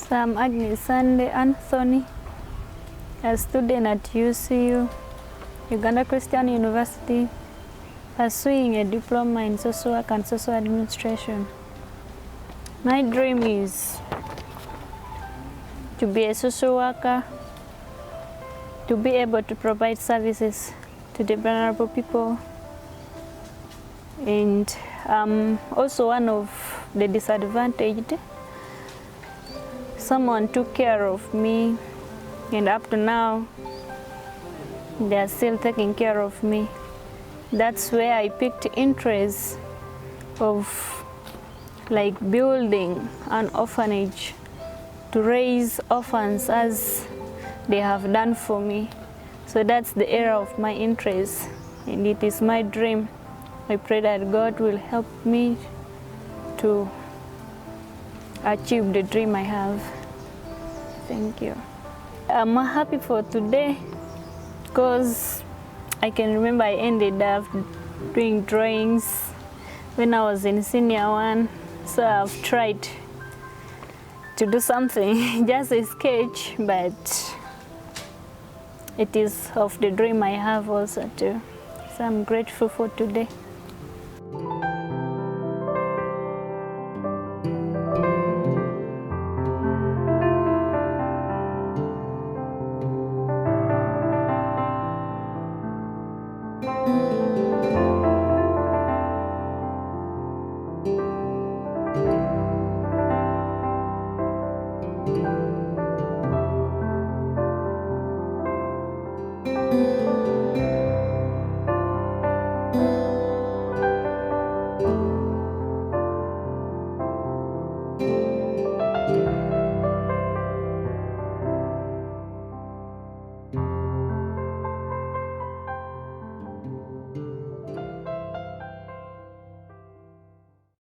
So I'm Agnes and Anthoni, a student at U.C.U, Uganda Christian University, pursuing a diploma in social work and social administration. My dream is to be a social worker, to be able to provide services to the vulnerable people, and also one of the disadvantaged. Someone took care of me, and up to now they are still taking care of me. That's where I picked interest of like building an orphanage to raise orphans as they have done for me. So that's the area of my interest, and it is my dream. I pray that God will help me to achieve the dream I have. Thank you. I'm happy for today because I can remember I ended up doing drawings when I was in senior one. So I've tried to do something, just a sketch, but it is of the dream I have also too. So I'm grateful for today.